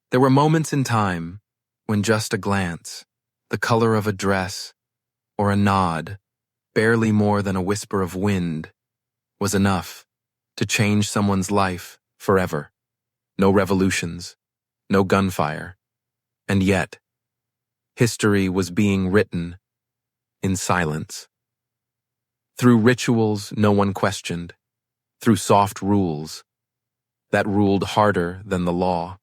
There were moments in time when just a glance, the color of a dress, or a nod, barely more than a whisper of wind, was enough to change someone's life forever. No revolutions, no gunfire, and yet, history was being written in silence. Through rituals no one questioned, through soft rules that ruled harder than the law.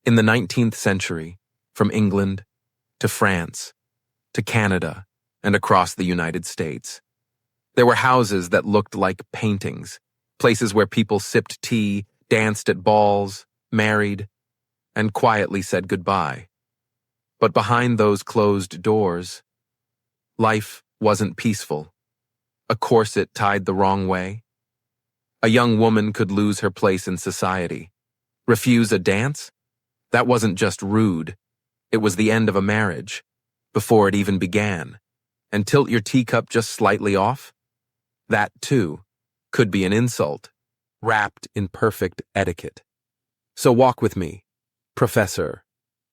In the 19th century, from England to France to Canada and across the United States, there were houses that looked like paintings, places where people sipped tea, danced at balls, married, and quietly said goodbye. But behind those closed doors, life wasn't peaceful. A corset tied the wrong way. A young woman could lose her place in society. Refuse a dance? That wasn't just rude. It was the end of a marriage, before it even began. And tilt your teacup just slightly off? That, too, could be an insult, wrapped in perfect etiquette. So walk with me, Professor,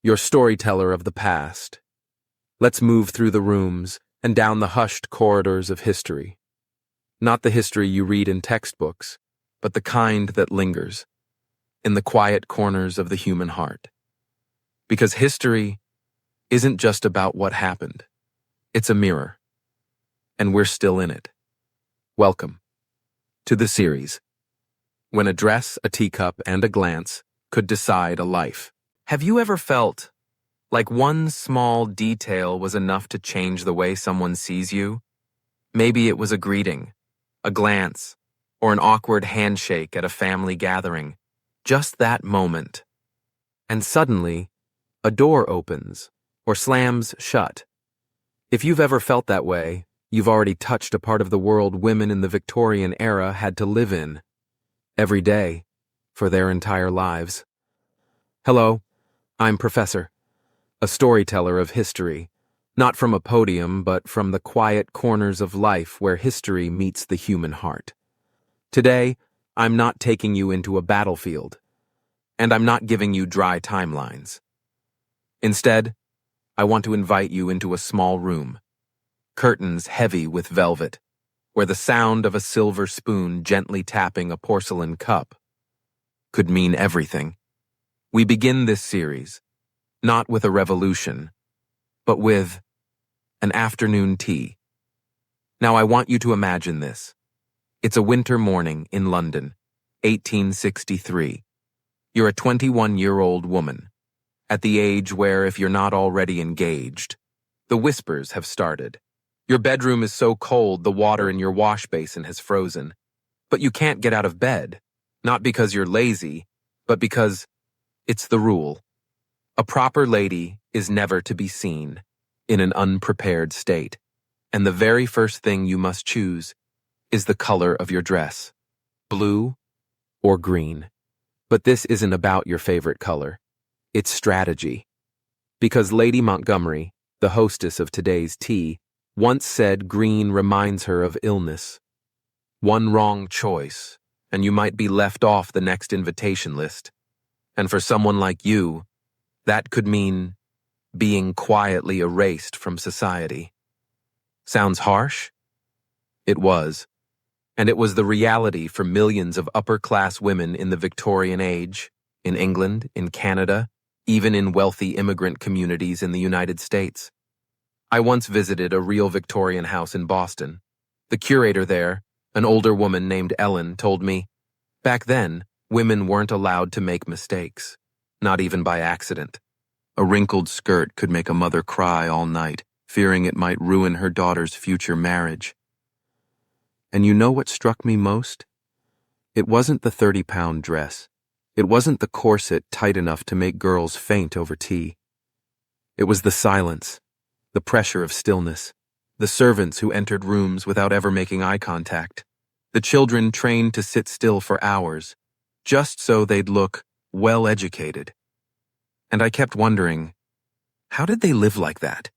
your storyteller of the past. Let's move through the rooms and down the hushed corridors of history. Not the history you read in textbooks, but the kind that lingers in the quiet corners of the human heart. Because history isn't just about what happened. It's a mirror, and we're still in it. Welcome to the series, when a dress, a teacup, and a glance could decide a life. Have you ever felt like one small detail was enough to change the way someone sees you? Maybe it was a greeting, a glance, or an awkward handshake at a family gathering. Just that moment. And suddenly, a door opens or slams shut. If you've ever felt that way, you've already touched a part of the world women in the Victorian era had to live in every day for their entire lives. Hello, I'm Professor, a storyteller of history, not from a podium, but from the quiet corners of life where history meets the human heart. Today, I'm not taking you into a battlefield, and I'm not giving you dry timelines. Instead, I want to invite you into a small room, curtains heavy with velvet, where the sound of a silver spoon gently tapping a porcelain cup could mean everything. We begin this series, not with a revolution, but with an afternoon tea. Now I want you to imagine this. It's a winter morning in London, 1863. You're a 21-year-old woman, at the age where, if you're not already engaged, the whispers have started. Your bedroom is so cold the water in your wash basin has frozen. But you can't get out of bed, not because you're lazy, but because it's the rule. A proper lady is never to be seen in an unprepared state, and the very first thing you must choose is the color of your dress, blue or green. But this isn't about your favorite color. It's strategy. Because Lady Montgomery, the hostess of today's tea, once said green reminds her of illness. One wrong choice, and you might be left off the next invitation list. And for someone like you, that could mean being quietly erased from society. Sounds harsh? It was. And it was the reality for millions of upper-class women in the Victorian age, in England, in Canada, even in wealthy immigrant communities in the United States. I once visited a real Victorian house in Boston. The curator there, an older woman named Ellen, told me, back then, women weren't allowed to make mistakes, not even by accident. A wrinkled skirt could make a mother cry all night, fearing it might ruin her daughter's future marriage. And you know what struck me most? It wasn't the 30-pound dress. It wasn't the corset tight enough to make girls faint over tea. It was the silence, the pressure of stillness, the servants who entered rooms without ever making eye contact, the children trained to sit still for hours, just so they'd look well-educated. And I kept wondering, how did they live like that?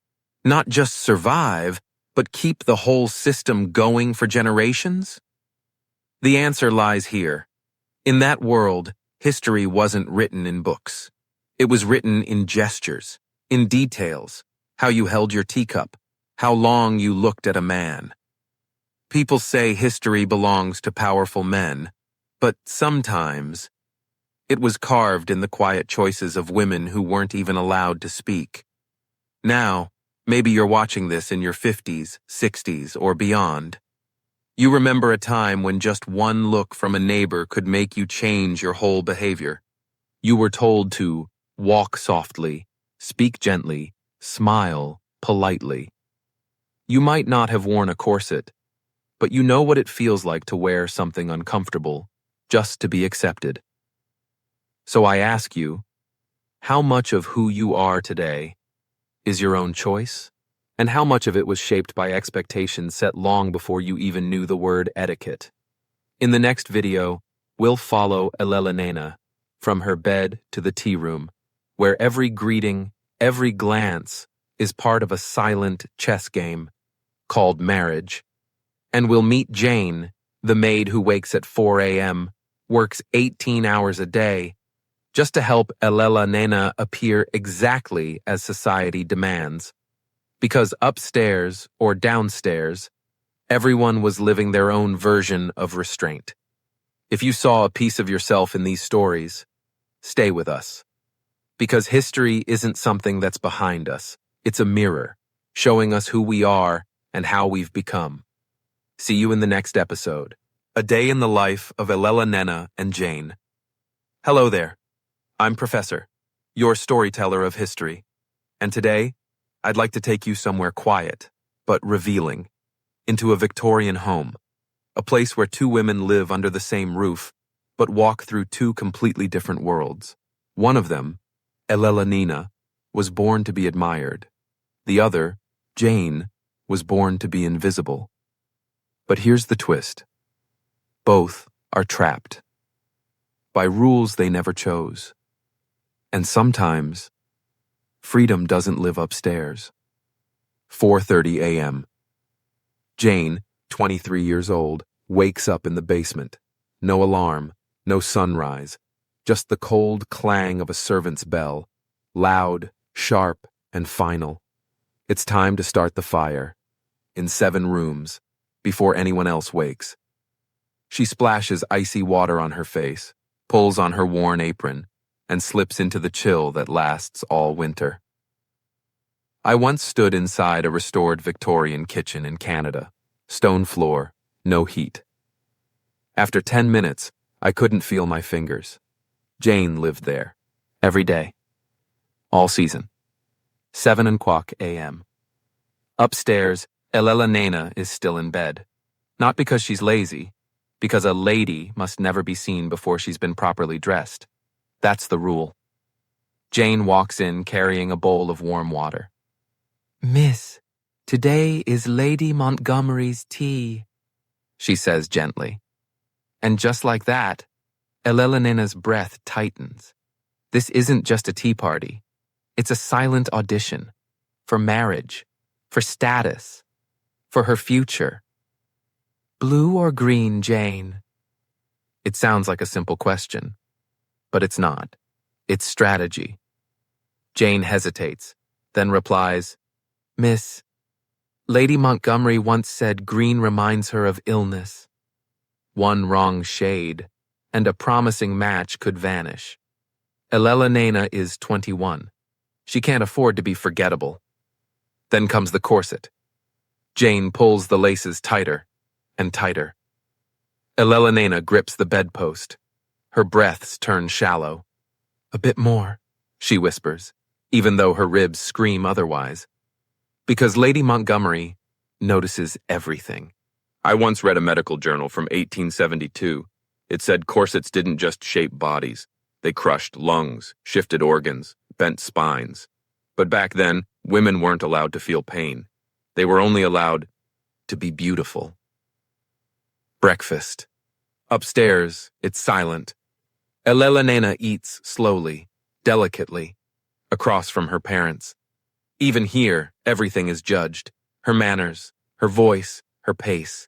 Not just survive, but keep the whole system going for generations? The answer lies here. In that world, history wasn't written in books. It was written in gestures, in details, how you held your teacup, how long you looked at a man. People say history belongs to powerful men, but sometimes it was carved in the quiet choices of women who weren't even allowed to speak. Now, maybe you're watching this in your 50s, 60s, or beyond. You remember a time when just one look from a neighbor could make you change your whole behavior. You were told to walk softly, speak gently, smile politely. You might not have worn a corset, but you know what it feels like to wear something uncomfortable, just to be accepted. So I ask you, how much of who you are today is your own choice? And how much of it was shaped by expectations set long before you even knew the word etiquette? In the next video, we'll follow Elena from her bed to the tea room, where every greeting, every glance is part of a silent chess game called marriage. And we'll meet Jane, the maid who wakes at 4 a.m., works 18 hours a day, just to help Elena appear exactly as society demands. Because upstairs or downstairs, everyone was living their own version of restraint. If you saw a piece of yourself in these stories, stay with us. Because history isn't something that's behind us. It's a mirror, showing us who we are and how we've become. See you in the next episode. A day in the life of Elena and Jane. Hello there. I'm Professor, your storyteller of history. And today, I'd like to take you somewhere quiet, but revealing, into a Victorian home, a place where two women live under the same roof, but walk through two completely different worlds. One of them, Elena, was born to be admired. The other, Jane, was born to be invisible. But here's the twist. Both are trapped by rules they never chose. And sometimes, freedom doesn't live upstairs. 4:30 a.m. Jane, 23 years old, wakes up in the basement. No alarm, no sunrise, just the cold clang of a servant's bell, loud, sharp, and final. It's time to start the fire, in 7 rooms, before anyone else wakes. She splashes icy water on her face, pulls on her worn apron, and slips into the chill that lasts all winter. I once stood inside a restored Victorian kitchen in Canada. Stone floor, no heat. After 10 minutes, I couldn't feel my fingers. Jane lived there, every day, all season. 7:00 a.m. Upstairs, Elena is still in bed. Not because she's lazy, because a lady must never be seen before she's been properly dressed. That's the rule. Jane walks in carrying a bowl of warm water. "Miss, today is Lady Montgomery's tea," she says gently. And just like that, Elena's breath tightens. This isn't just a tea party. It's a silent audition for marriage, for status, for her future. "Blue or green, Jane?" It sounds like a simple question, but it's not. It's strategy. Jane hesitates, then replies, "Miss, Lady Montgomery once said green reminds her of illness. One wrong shade, and a promising match could vanish. Elena is 21. She can't afford to be forgettable." Then comes the corset. Jane pulls the laces tighter and tighter. Elena grips the bedpost. Her breaths turn shallow. "A bit more," she whispers, even though her ribs scream otherwise. Because Lady Montgomery notices everything. I once read a medical journal from 1872. It said corsets didn't just shape bodies. They crushed lungs, shifted organs, bent spines. But back then, women weren't allowed to feel pain. They were only allowed to be beautiful. Breakfast. Upstairs, it's silent. Elena eats slowly, delicately, across from her parents. Even here, everything is judged. Her manners, her voice, her pace.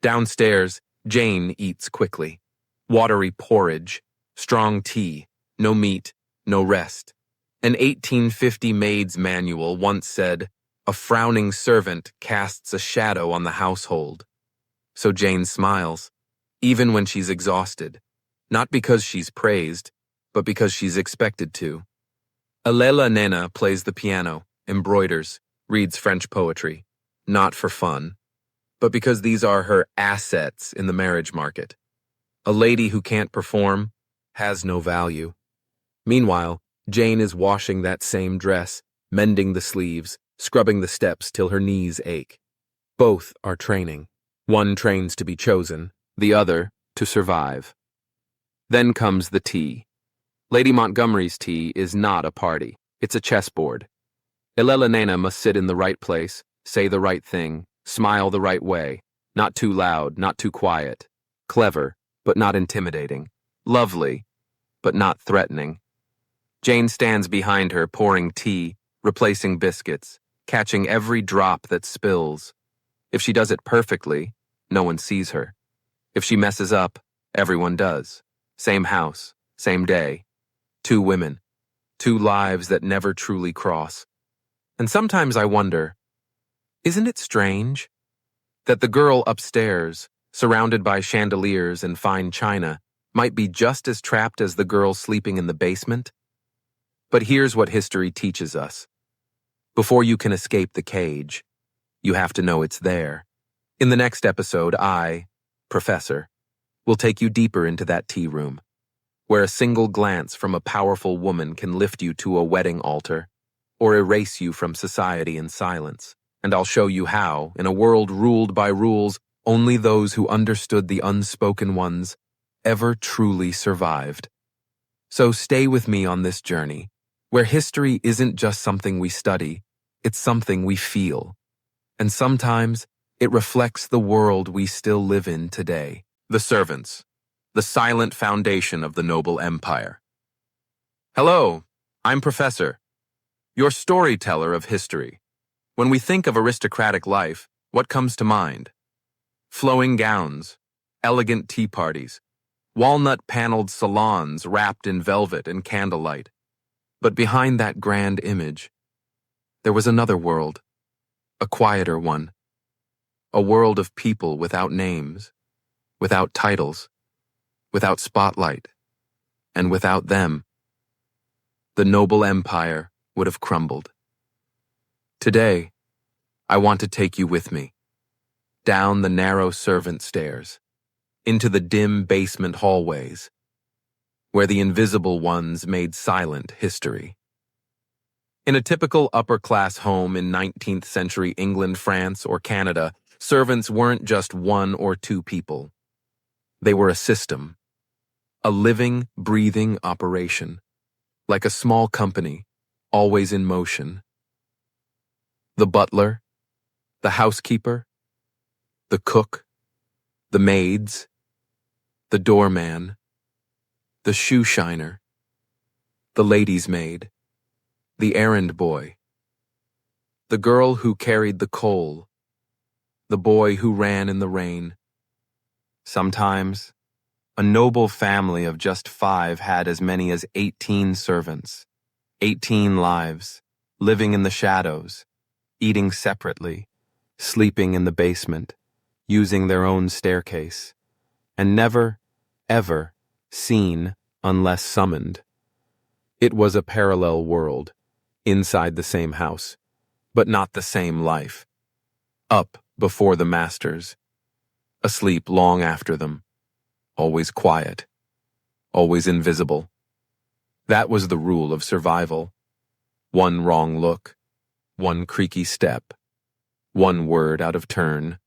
Downstairs, Jane eats quickly. Watery porridge, strong tea, no meat, no rest. An 1850 maid's manual once said, "A frowning servant casts a shadow on the household." So Jane smiles, even when she's exhausted, not because she's praised, but because she's expected to. Alela Nena plays the piano, embroiders, reads French poetry, not for fun, but because these are her assets in the marriage market. A lady who can't perform has no value. Meanwhile, Jane is washing that same dress, mending the sleeves, scrubbing the steps till her knees ache. Both are training. One trains to be chosen, the other to survive. Then comes the tea. Lady Montgomery's tea is not a party. It's a chessboard. Ilela Nena must sit in the right place, say the right thing, smile the right way, not too loud, not too quiet, clever, but not intimidating, lovely, but not threatening. Jane stands behind her, pouring tea, replacing biscuits, catching every drop that spills. If she does it perfectly, no one sees her. If she messes up, everyone does. Same house, same day. Two women, two lives that never truly cross. And sometimes I wonder, isn't it strange that the girl upstairs, surrounded by chandeliers and fine china, might be just as trapped as the girl sleeping in the basement? But here's what history teaches us. Before you can escape the cage, you have to know it's there. In the next episode, I, Professor, will take you deeper into that tea room, where a single glance from a powerful woman can lift you to a wedding altar or erase you from society in silence. And I'll show you how, in a world ruled by rules, only those who understood the unspoken ones ever truly survived. So stay with me on this journey, where history isn't just something we study, it's something we feel. And sometimes it reflects the world we still live in today. The servants, the silent foundation of the noble empire. Hello, I'm Professor, your storyteller of history. When we think of aristocratic life, what comes to mind? Flowing gowns, elegant tea parties, walnut-paneled salons wrapped in velvet and candlelight. But behind that grand image, there was another world, a quieter one, a world of people without names, without titles, without spotlight, and without them, the noble empire would have crumbled. Today, I want to take you with me, down the narrow servant stairs, into the dim basement hallways, where the invisible ones made silent history. In a typical upper-class home in 19th century England, France, or Canada, servants weren't just one or two people. They were a system, a living, breathing operation, like a small company, always in motion. The butler, the housekeeper, the cook, the maids, the doorman, the shoe shiner, the lady's maid, the errand boy, the girl who carried the coal, the boy who ran in the rain. Sometimes, a noble family of just 5 had as many as 18 servants, 18 lives, living in the shadows, eating separately, sleeping in the basement, using their own staircase, and never, ever seen unless summoned. It was a parallel world, inside the same house, but not the same life. Up before the masters, asleep long after them, always quiet, always invisible. That was the rule of survival. One wrong look, one creaky step, one word out of turn,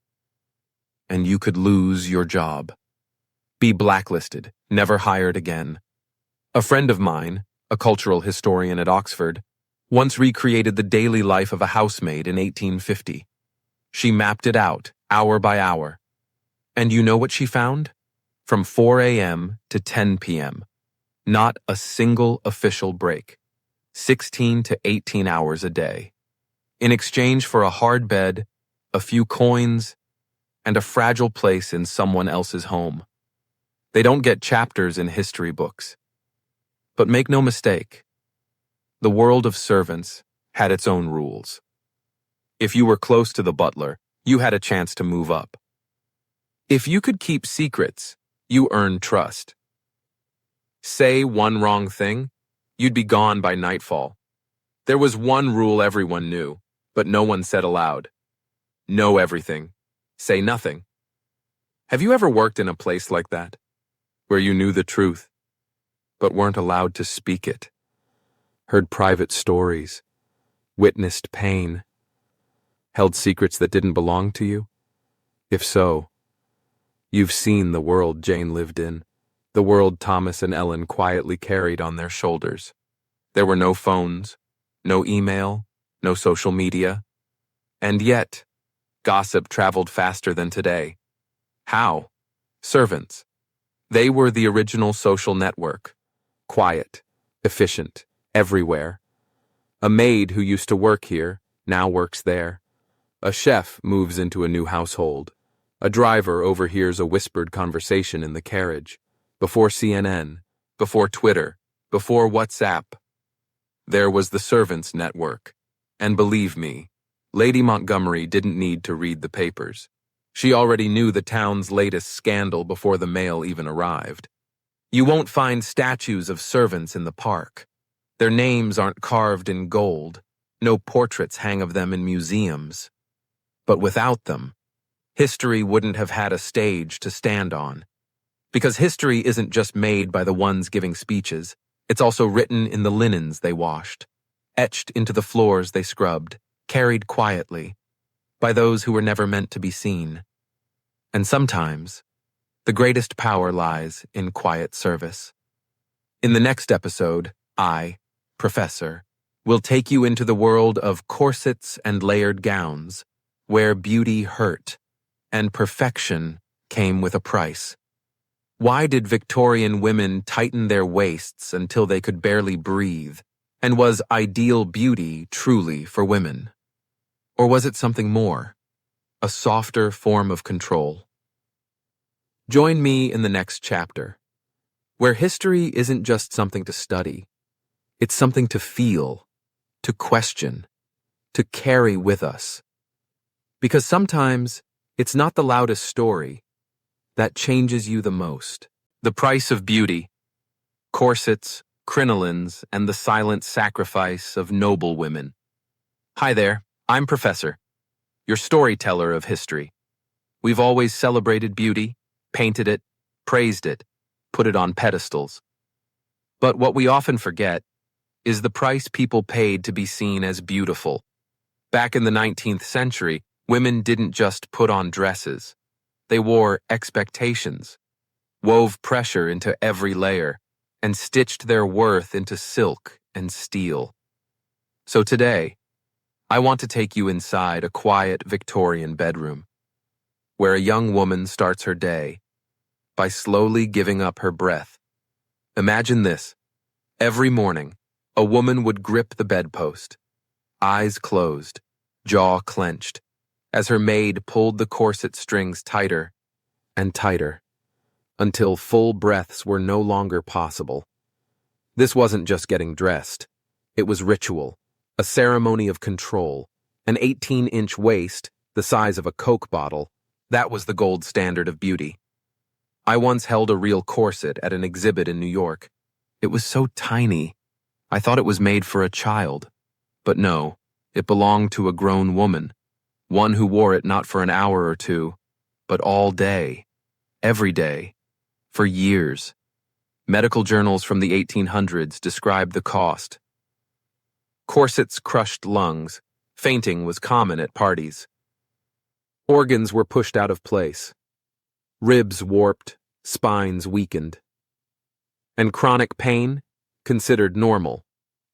and you could lose your job. Be blacklisted, never hired again. A friend of mine, a cultural historian at Oxford, once recreated the daily life of a housemaid in 1850. She mapped it out, hour by hour. And you know what she found? From 4 a.m. to 10 p.m. Not a single official break. 16 to 18 hours a day. In exchange for a hard bed, a few coins, and a fragile place in someone else's home. They don't get chapters in history books. But make no mistake, The world of servants had its own rules. If you were close to the butler, you had a chance to move up. If you could keep secrets, you earned trust. Say one wrong thing, you'd be gone by nightfall. There was one rule everyone knew, but no one said aloud. Know everything. Say nothing. Have you ever worked in a place like that, where you knew the truth, but weren't allowed to speak it? Heard private stories, witnessed pain, held secrets that didn't belong to you? If so, you've seen the world Jane lived in, the world Thomas and Ellen quietly carried on their shoulders. There were no phones, no email, no social media, and yet, gossip traveled faster than today. How? Servants. They were the original social network. Quiet, efficient, everywhere. A maid who used to work here now works there. A chef moves into a new household. A driver overhears a whispered conversation in the carriage. Before CNN, before Twitter, before WhatsApp. There was the servants' network. And believe me, Lady Montgomery didn't need to read the papers. She already knew the town's latest scandal before the mail even arrived. You won't find statues of servants in the park. Their names aren't carved in gold. No portraits hang of them in museums. But without them, history wouldn't have had a stage to stand on. Because history isn't just made by the ones giving speeches, it's also written in the linens they washed, etched into the floors they scrubbed, carried quietly, by those who were never meant to be seen. And sometimes, the greatest power lies in quiet service. In the next episode, I, Professor, will take you into the world of corsets and layered gowns, where beauty hurt, and perfection came with a price. Why did Victorian women tighten their waists until they could barely breathe? And was ideal beauty truly for women? Or was it something more? A softer form of control? Join me in the next chapter, where history isn't just something to study. It's something to feel, to question, to carry with us. Because sometimes it's not the loudest story that changes you the most. The price of beauty, corsets, crinolines, and the silent sacrifice of noble women. Hi there, I'm Professor, your storyteller of history. We've always celebrated beauty, painted it, praised it, put it on pedestals. But what we often forget is the price people paid to be seen as beautiful. Back in the 19th century, women didn't just put on dresses. They wore expectations, wove pressure into every layer, and stitched their worth into silk and steel. So today, I want to take you inside a quiet Victorian bedroom, where a young woman starts her day by slowly giving up her breath. Imagine this. Every morning, a woman would grip the bedpost, eyes closed, jaw clenched, as her maid pulled the corset strings tighter and tighter, until full breaths were no longer possible. This wasn't just getting dressed. It was ritual, a ceremony of control. An 18-inch waist, the size of a Coke bottle, that was the gold standard of beauty. I once held a real corset at an exhibit in New York. It was so tiny, I thought it was made for a child. But no, it belonged to a grown woman, one who wore it not for an hour or two, but all day, every day, for years. Medical journals from the 1800s described the cost. Corsets crushed lungs. Fainting was common at parties. Organs were pushed out of place. Ribs warped, spines weakened. And chronic pain, considered normal.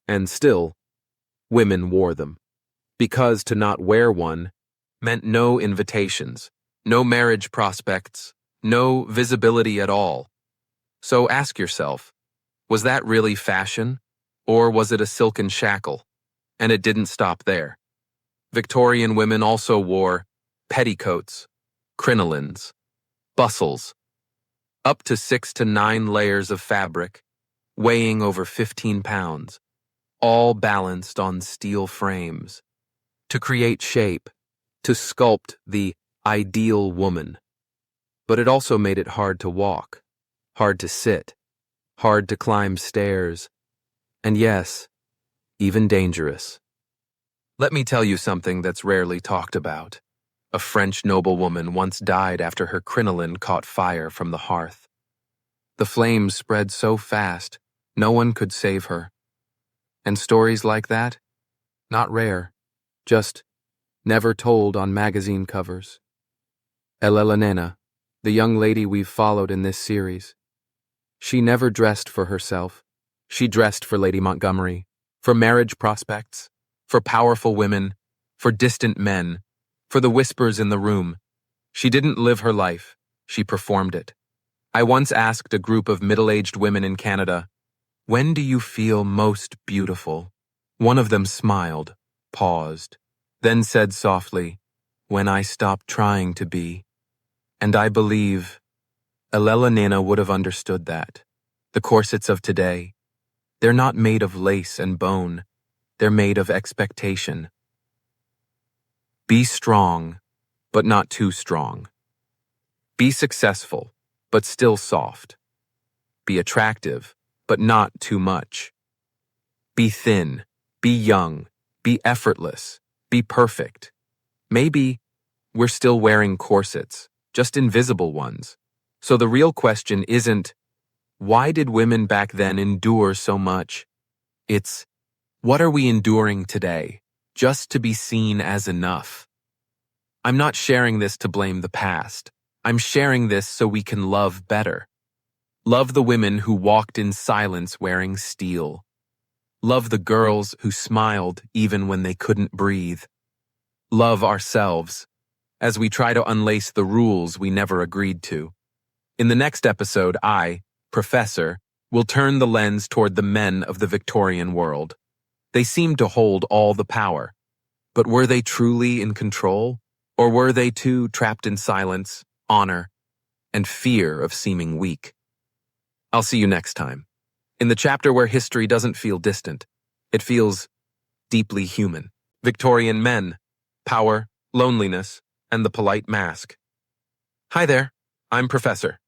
And still, women wore them. Because to not wear one meant no invitations, no marriage prospects, no visibility at all. So ask yourself, was that really fashion? Or was it a silken shackle? And it didn't stop there. Victorian women also wore petticoats, crinolines, bustles, up to 6 to 9 layers of fabric, weighing over 15 pounds, all balanced on steel frames, to create shape, to sculpt the ideal woman. But it also made it hard to walk, hard to sit, hard to climb stairs, and yes, even dangerous. Let me tell you something that's rarely talked about. A French noblewoman once died after her crinoline caught fire from the hearth. The flames spread so fast, no one could save her. And stories like that? Not rare, just never told on magazine covers. Elena Nena, the young lady we've followed in this series. She never dressed for herself. She dressed for Lady Montgomery, for marriage prospects, for powerful women, for distant men, for the whispers in the room. She didn't live her life, she performed it. I once asked a group of middle-aged women in Canada, "When do you feel most beautiful?" One of them smiled, paused, then said softly, "When I stop trying to be." And I believe Elena Nena would have understood that. The corsets of today, they're not made of lace and bone, they're made of expectation. Be strong, but not too strong. Be successful, but still soft. Be attractive, but not too much. Be thin, be young, be effortless, be perfect. Maybe we're still wearing corsets, just invisible ones. So the real question isn't, why did women back then endure so much? It's, what are we enduring today, just to be seen as enough? I'm not sharing this to blame the past. I'm sharing this so we can love better. Love the women who walked in silence wearing steel. Love the girls who smiled even when they couldn't breathe. Love ourselves as we try to unlace the rules we never agreed to. In the next episode, I, Professor, will turn the lens toward the men of the Victorian world. They seemed to hold all the power. But were they truly in control? Or were they too trapped in silence, honor, and fear of seeming weak? I'll see you next time, in the chapter where history doesn't feel distant. It feels deeply human. Victorian men, power, loneliness, and the polite mask. Hi there, I'm Professor,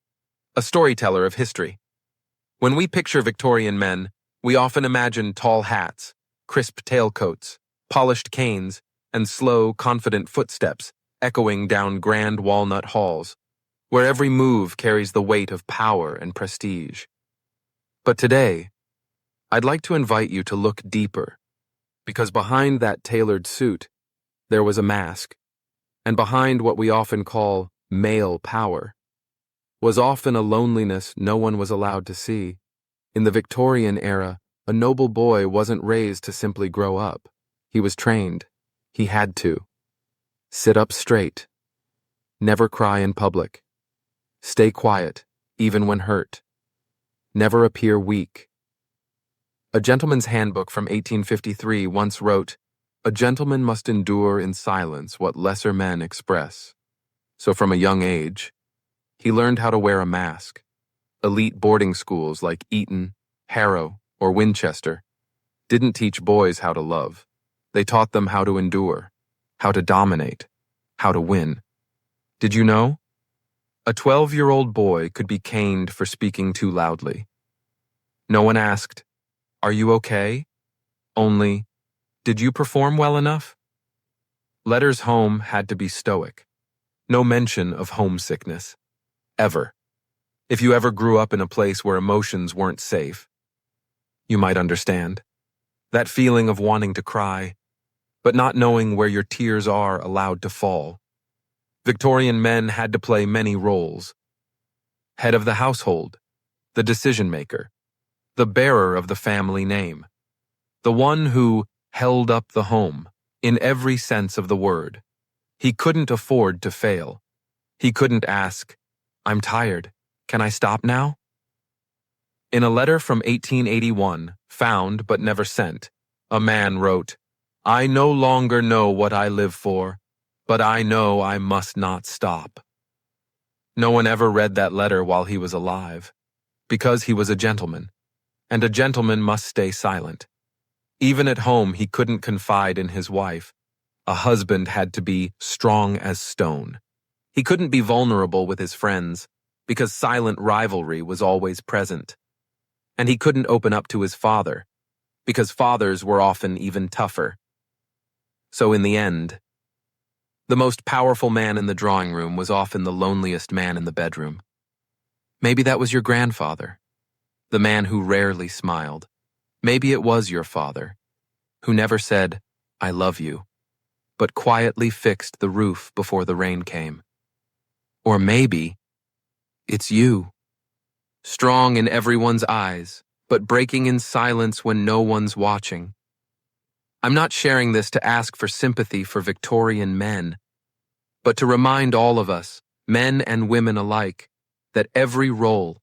a storyteller of history. When we picture Victorian men, we often imagine tall hats, crisp tailcoats, polished canes, and slow, confident footsteps echoing down grand walnut halls, where every move carries the weight of power and prestige. But today, I'd like to invite you to look deeper, because behind that tailored suit, there was a mask, and behind what we often call male power was often a loneliness no one was allowed to see. In the Victorian era, a noble boy wasn't raised to simply grow up. He was trained. He had to. Sit up straight. Never cry in public. Stay quiet, even when hurt. Never appear weak. A gentleman's handbook from 1853 once wrote, "A gentleman must endure in silence what lesser men express." So from a young age, he learned how to wear a mask. Elite boarding schools like Eton, Harrow, or Winchester didn't teach boys how to love. They taught them how to endure, how to dominate, how to win. Did you know? A 12-year-old boy could be caned for speaking too loudly. No one asked, "Are you okay?" Only, "Did you perform well enough?" Letters home had to be stoic. No mention of homesickness. Ever. If you ever grew up in a place where emotions weren't safe, you might understand. That feeling of wanting to cry, but not knowing where your tears are allowed to fall. Victorian men had to play many roles. Head of the household, the decision maker, the bearer of the family name, the one who held up the home, in every sense of the word. He couldn't afford to fail. He couldn't ask, "I'm tired. Can I stop now?" In a letter from 1881, found but never sent, a man wrote, "I no longer know what I live for, but I know I must not stop." No one ever read that letter while he was alive, because he was a gentleman, and a gentleman must stay silent. Even at home, he couldn't confide in his wife. A husband had to be strong as stone. He couldn't be vulnerable with his friends because silent rivalry was always present. And he couldn't open up to his father because fathers were often even tougher. So in the end, the most powerful man in the drawing room was often the loneliest man in the bedroom. Maybe that was your grandfather, the man who rarely smiled. Maybe it was your father, who never said, "I love you," but quietly fixed the roof before the rain came. Or maybe it's you, strong in everyone's eyes, but breaking in silence when no one's watching. I'm not sharing this to ask for sympathy for Victorian men, but to remind all of us, men and women alike, that every role,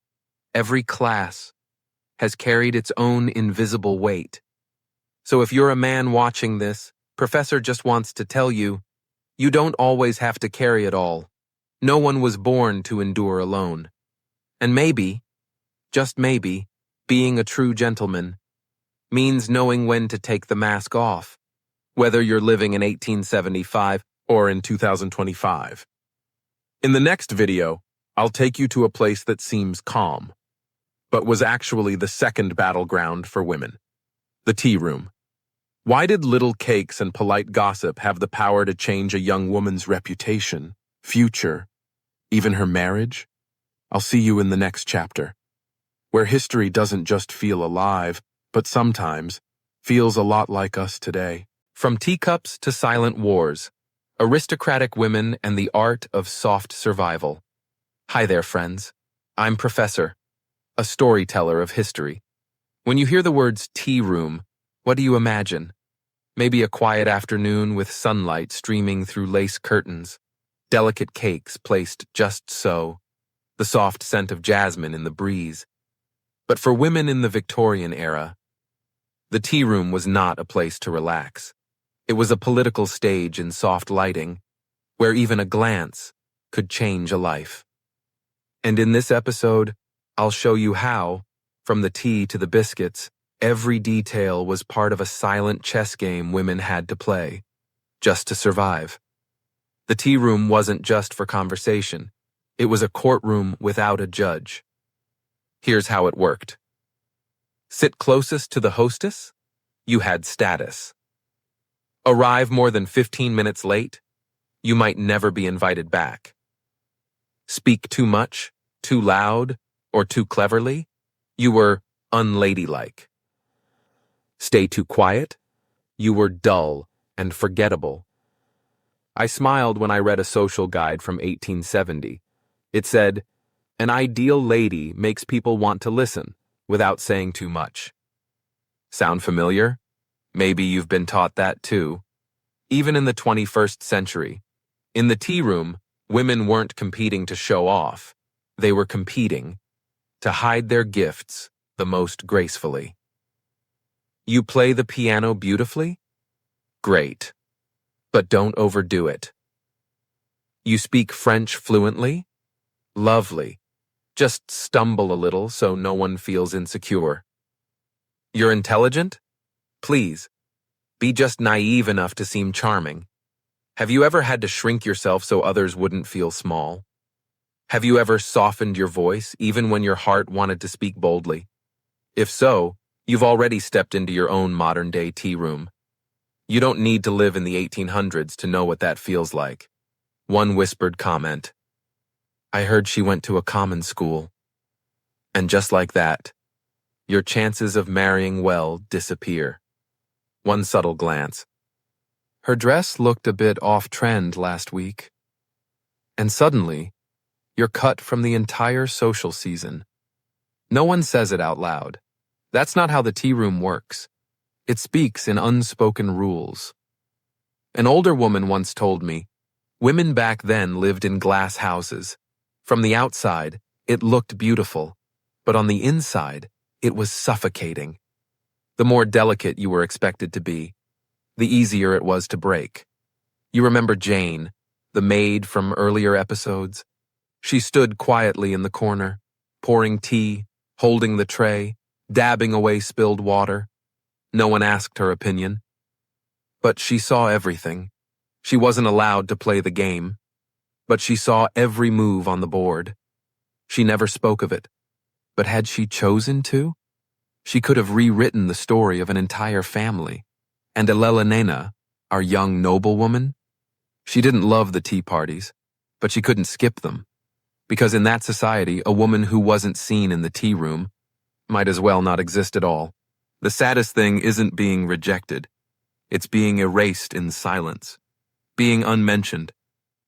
every class, has carried its own invisible weight. So if you're a man watching this, Professor just wants to tell you, you don't always have to carry it all. No one was born to endure alone. And maybe, just maybe, being a true gentleman means knowing when to take the mask off, whether you're living in 1875 or in 2025. In the next video, I'll take you to a place that seems calm, but was actually the second battleground for women, the tea room. Why did little cakes and polite gossip have the power to change a young woman's reputation, future, even her marriage? I'll see you in the next chapter, where history doesn't just feel alive, but sometimes feels a lot like us today. From teacups to silent wars, aristocratic women and the art of soft survival. Hi there, friends. I'm Professor, a storyteller of history. When you hear the words tea room, what do you imagine? Maybe a quiet afternoon with sunlight streaming through lace curtains, delicate cakes placed just so, the soft scent of jasmine in the breeze. But for women in the Victorian era, the tea room was not a place to relax. It was a political stage in soft lighting, where even a glance could change a life. And in this episode, I'll show you how, from the tea to the biscuits, every detail was part of a silent chess game women had to play, just to survive. The tea room wasn't just for conversation. It was a courtroom without a judge. Here's how it worked. Sit closest to the hostess? You had status. Arrive more than 15 minutes late? You might never be invited back. Speak too much, too loud, or too cleverly? You were unladylike. Stay too quiet? You were dull and forgettable. I smiled when I read a social guide from 1870. It said, "An ideal lady makes people want to listen without saying too much." Sound familiar? Maybe you've been taught that too. Even in the 21st century, in the tea room, women weren't competing to show off. They were competing to hide their gifts the most gracefully. You play the piano beautifully? Great. But don't overdo it. You speak French fluently? Lovely. Just stumble a little so no one feels insecure. You're intelligent? Please, be just naive enough to seem charming. Have you ever had to shrink yourself so others wouldn't feel small? Have you ever softened your voice even when your heart wanted to speak boldly? If so, you've already stepped into your own modern-day tea room. You don't need to live in the 1800s to know what that feels like. One whispered comment. I heard she went to a common school. And just like that, your chances of marrying well disappear. One subtle glance. Her dress looked a bit off-trend last week. And suddenly, you're cut from the entire social season. No one says it out loud. That's not how the tea room works. It speaks in unspoken rules. An older woman once told me, women back then lived in glass houses. From the outside, it looked beautiful, but on the inside, it was suffocating. The more delicate you were expected to be, the easier it was to break. You remember Jane, the maid from earlier episodes? She stood quietly in the corner, pouring tea, holding the tray, dabbing away spilled water. No one asked her opinion. But she saw everything. She wasn't allowed to play the game, but she saw every move on the board. She never spoke of it. But had she chosen to? She could have rewritten the story of an entire family. And Elena, our young noblewoman, she didn't love the tea parties, but she couldn't skip them. Because in that society, a woman who wasn't seen in the tea room might as well not exist at all. The saddest thing isn't being rejected. It's being erased in silence, being unmentioned.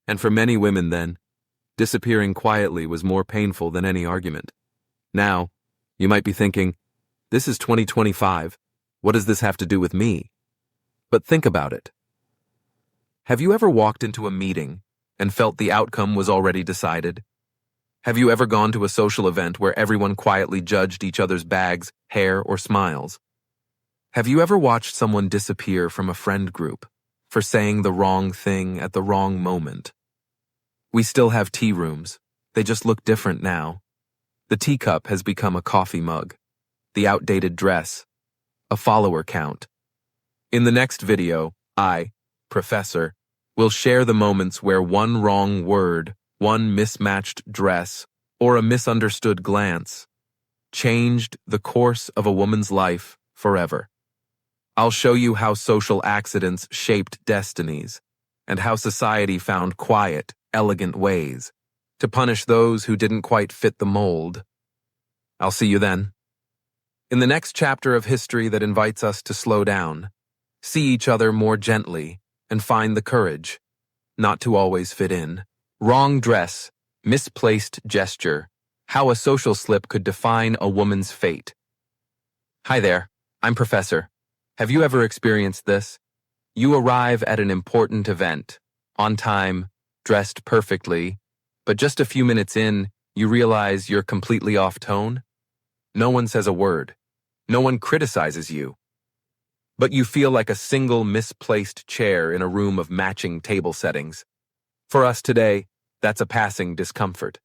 And for many women then, disappearing quietly was more painful than any argument. Now, you might be thinking, this is 2025. What does this have to do with me? But think about it. Have you ever walked into a meeting and felt the outcome was already decided? Have you ever gone to a social event where everyone quietly judged each other's bags, hair, or smiles? Have you ever watched someone disappear from a friend group for saying the wrong thing at the wrong moment? We still have tea rooms. They just look different now. The teacup has become a coffee mug, the outdated dress, a follower count. In the next video, I, Professor, will share the moments where one wrong word, one mismatched dress, or a misunderstood glance changed the course of a woman's life forever. I'll show you how social accidents shaped destinies, and how society found quiet, elegant ways to punish those who didn't quite fit the mold. I'll see you then. In the next chapter of history that invites us to slow down, see each other more gently, and find the courage not to always fit in. Wrong dress, misplaced gesture, how a social slip could define a woman's fate. Hi there, I'm Professor. Have you ever experienced this? You arrive at an important event, on time, dressed perfectly, but just a few minutes in, you realize you're completely off tone. No one says a word. No one criticizes you. But you feel like a single misplaced chair in a room of matching table settings. For us today, that's a passing discomfort.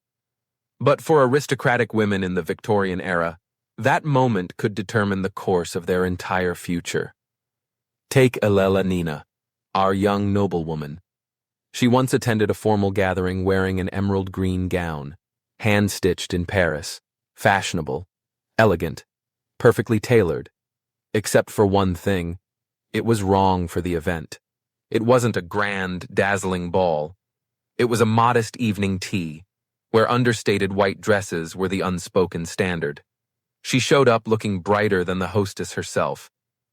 But for aristocratic women in the Victorian era, that moment could determine the course of their entire future. Take Elena, our young noblewoman. She once attended a formal gathering wearing an emerald green gown, hand-stitched in Paris, fashionable, elegant, perfectly tailored. Except for one thing, it was wrong for the event. It wasn't a grand, dazzling ball. It was a modest evening tea, where understated white dresses were the unspoken standard. She showed up looking brighter than the hostess herself,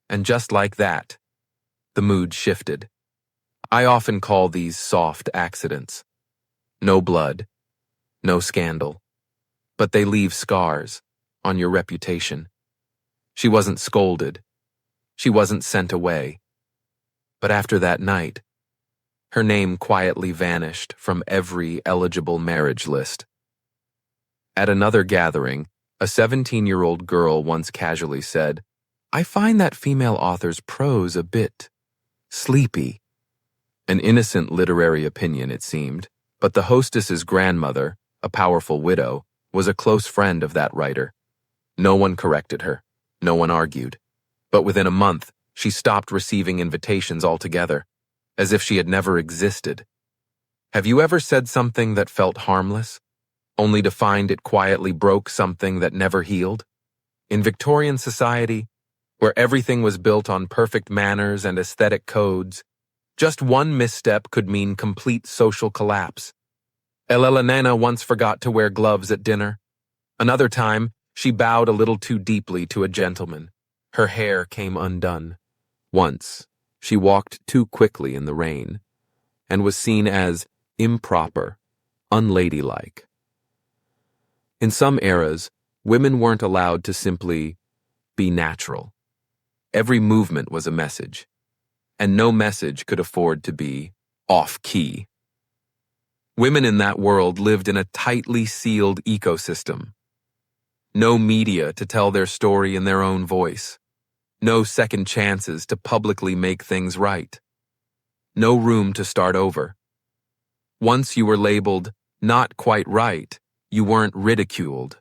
and just like that, the mood shifted. I often call these soft accidents. No blood, no scandal, but they leave scars on your reputation. She wasn't scolded. She wasn't sent away. But after that night, her name quietly vanished from every eligible marriage list. At another gathering, a 17-year-old girl once casually said, "I find that female author's prose a bit sleepy." An innocent literary opinion, it seemed, but the hostess's grandmother, a powerful widow, was a close friend of that writer. No one corrected her. No one argued. But within a month, she stopped receiving invitations altogether, as if she had never existed. Have you ever said something that felt harmless, only to find it quietly broke something that never healed? In Victorian society, where everything was built on perfect manners and aesthetic codes, just one misstep could mean complete social collapse. Elena once forgot to wear gloves at dinner. Another time, she bowed a little too deeply to a gentleman. Her hair came undone. Once, she walked too quickly in the rain, and was seen as improper, unladylike. In some eras, women weren't allowed to simply be natural. Every movement was a message, and no message could afford to be off-key. Women in that world lived in a tightly sealed ecosystem. No media to tell their story in their own voice. No second chances to publicly make things right. No room to start over. Once you were labeled not quite right, you weren't ridiculed.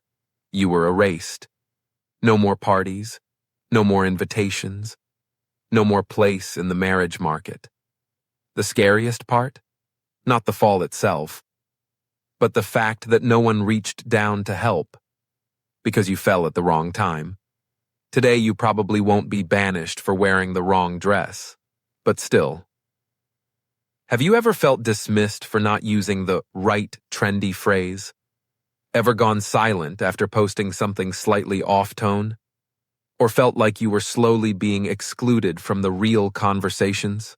You were erased. No more parties. No more invitations. no more place in the marriage market. The scariest part? Not the fall itself, but the fact that no one reached down to help because you fell at the wrong time. Today you probably won't be banished for wearing the wrong dress, but still. Have you ever felt dismissed for not using the right trendy phrase? Ever gone silent after posting something slightly off-tone? Or felt like you were slowly being excluded from the real conversations?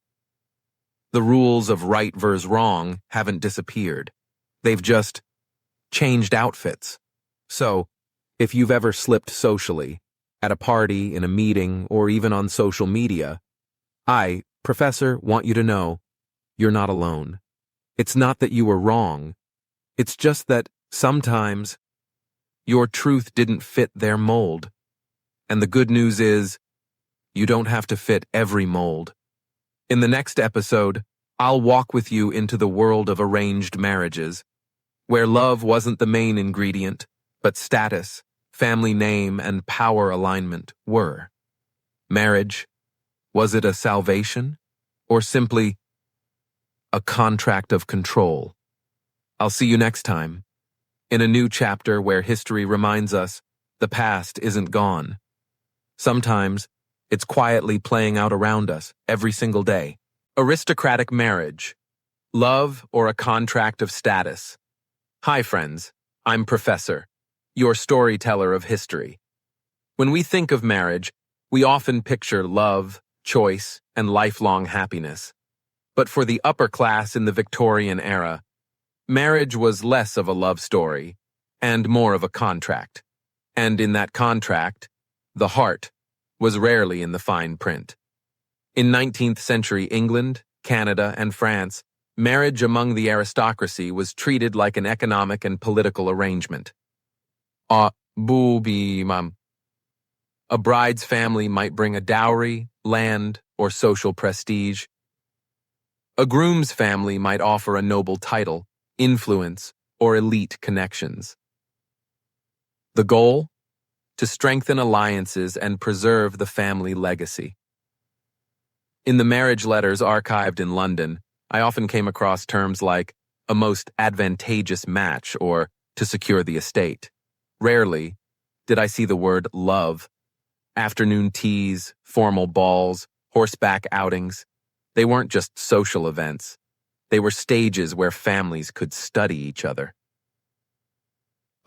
The rules of right versus wrong haven't disappeared. They've just changed outfits. So, if you've ever slipped socially, at a party, in a meeting, or even on social media, I, Professor, want you to know you're not alone. It's not that you were wrong. It's just that sometimes your truth didn't fit their mold. And the good news is, you don't have to fit every mold. In the next episode, I'll walk with you into the world of arranged marriages, where love wasn't the main ingredient, but status, family name, and power alignment were. Marriage, was it a salvation, or simply a contract of control? I'll see you next time, in a new chapter where history reminds us the past isn't gone. Sometimes, it's quietly playing out around us every single day. Aristocratic marriage, love or a contract of status. Hi friends, I'm Professor, your storyteller of history. When we think of marriage, we often picture love, choice, and lifelong happiness. But for the upper class in the Victorian era, marriage was less of a love story and more of a contract. And in that contract, the heart was rarely in the fine print. In 19th century England, Canada, and France, marriage among the aristocracy was treated like an economic and political arrangement. A bride's family might bring a dowry, land, or social prestige. A groom's family might offer a noble title, influence, or elite connections. The goal? To strengthen alliances and preserve the family legacy. In the marriage letters archived in London, I often came across terms like a most advantageous match or to secure the estate. Rarely did I see the word love. Afternoon teas, formal balls, horseback outings. They weren't just social events. They were stages where families could study each other.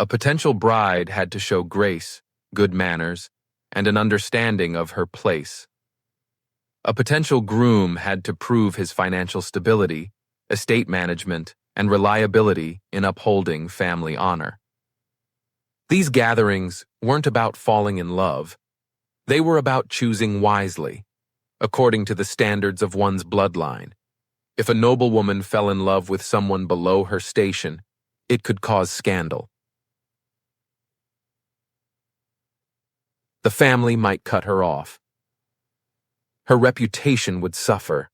A potential bride had to show grace, good manners, and an understanding of her place. A potential groom had to prove his financial stability, estate management, and reliability in upholding family honor. These gatherings weren't about falling in love. They were about choosing wisely, according to the standards of one's bloodline. If a noblewoman fell in love with someone below her station, it could cause scandal. The family might cut her off. Her reputation would suffer.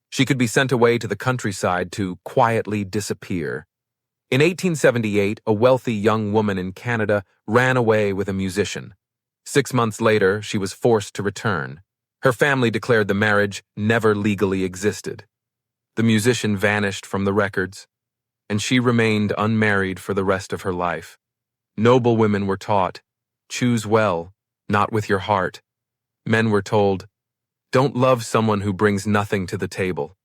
She could be sent away to the countryside to quietly disappear. In 1878, a wealthy young woman in Canada ran away with a musician. 6 months later, she was forced to return. Her family declared the marriage never legally existed. The musician vanished from the records, and she remained unmarried for the rest of her life. Noble women were taught, choose well, not with your heart. Men were told, don't love someone who brings nothing to the table.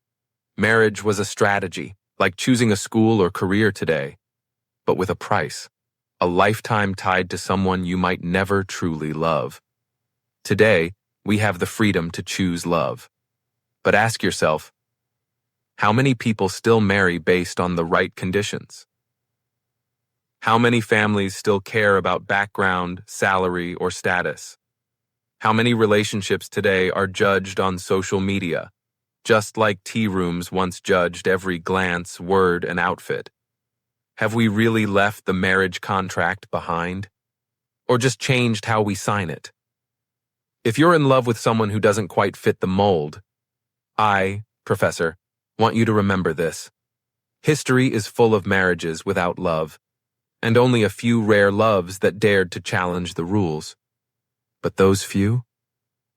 Marriage was a strategy, like choosing a school or career today, but with a price, a lifetime tied to someone you might never truly love. Today, we have the freedom to choose love. But ask yourself, how many people still marry based on the right conditions? How many families still care about background, salary, or status? How many relationships today are judged on social media, just like tea rooms once judged every glance, word, and outfit? Have we really left the marriage contract behind? Or just changed how we sign it? If you're in love with someone who doesn't quite fit the mold, I, Professor, want you to remember this. History is full of marriages without love, and only a few rare loves that dared to challenge the rules. But those few?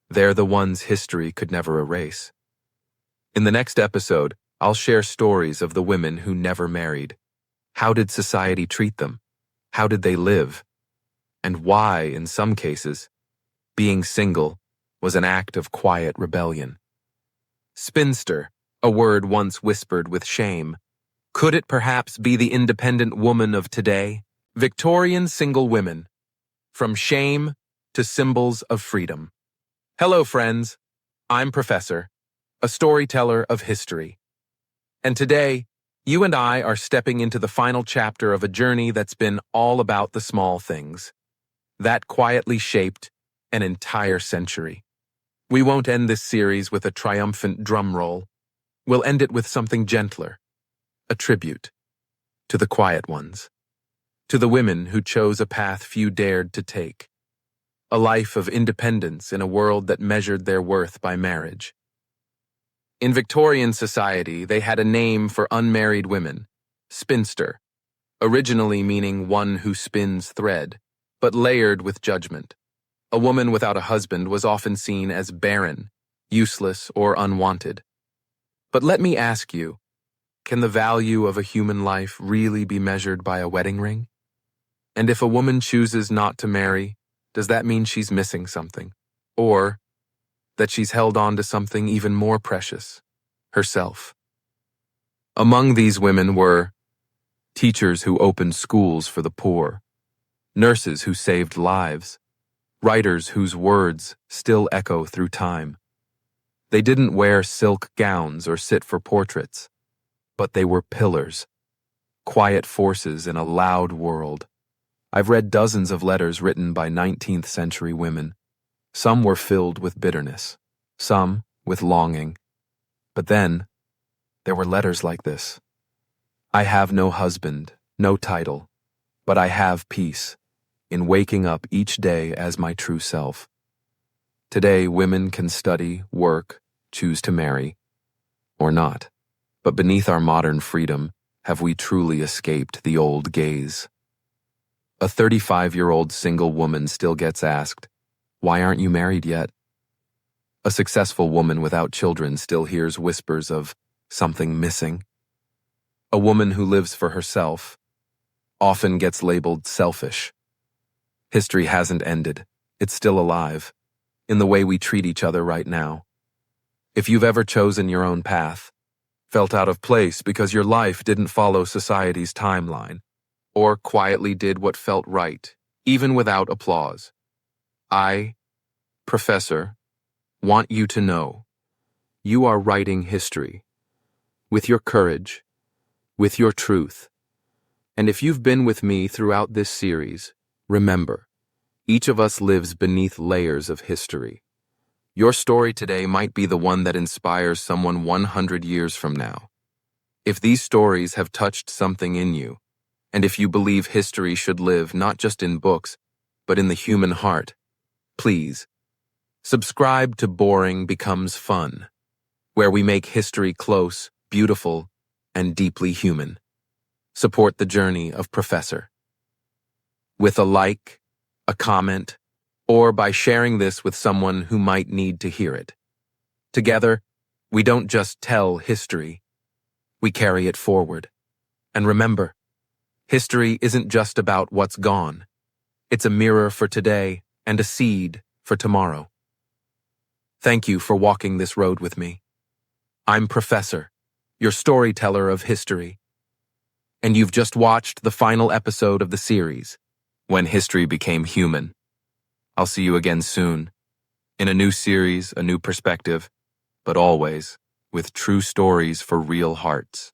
They're the ones history could never erase. In the next episode, I'll share stories of the women who never married. How did society treat them? How did they live? And why, in some cases, being single was an act of quiet rebellion. Spinster, a word once whispered with shame. Could it perhaps be the independent woman of today? Victorian single women. From shame to symbols of freedom. Hello, friends. I'm Professor, a storyteller of history. And today, you and I are stepping into the final chapter of a journey that's been all about the small things. That quietly shaped an entire century. We won't end this series with a triumphant drum roll. We'll end it with something gentler, a tribute to the quiet ones, to the women who chose a path few dared to take, a life of independence in a world that measured their worth by marriage. In Victorian society, they had a name for unmarried women, spinster, originally meaning one who spins thread, but layered with judgment. A woman without a husband was often seen as barren, useless, or unwanted. But let me ask you, can the value of a human life really be measured by a wedding ring? And if a woman chooses not to marry, does that mean she's missing something? Or that she's held on to something even more precious, herself? Among these women were teachers who opened schools for the poor, nurses who saved lives, writers whose words still echo through time. They didn't wear silk gowns or sit for portraits, but they were pillars, quiet forces in a loud world. I've read dozens of letters written by 19th century women. Some were filled with bitterness, some with longing. But then, there were letters like this. I have no husband, no title, but I have peace in waking up each day as my true self. Today, women can study, work, choose to marry, or not. But beneath our modern freedom, have we truly escaped the old gaze? A 35-year-old single woman still gets asked, "Why aren't you married yet?" A successful woman without children still hears whispers of something missing. A woman who lives for herself often gets labeled selfish. History hasn't ended. It's still alive, in the way we treat each other right now. If you've ever chosen your own path, felt out of place because your life didn't follow society's timeline, or quietly did what felt right, even without applause, I, Professor, want you to know you are writing history with your courage, with your truth. And if you've been with me throughout this series, remember, each of us lives beneath layers of history. Your story today might be the one that inspires someone 100 years from now. If these stories have touched something in you, and if you believe history should live not just in books, but in the human heart, please, subscribe to Boring Becomes Fun, where we make history close, beautiful, and deeply human. Support the journey of Professor. With a like, a comment, or by sharing this with someone who might need to hear it. Together, we don't just tell history, we carry it forward. And remember, history isn't just about what's gone. It's a mirror for today and a seed for tomorrow. Thank you for walking this road with me. I'm Professor, your storyteller of history. And you've just watched the final episode of the series, When History Became Human. I'll see you again soon, in a new series, a new perspective, but always with true stories for real hearts.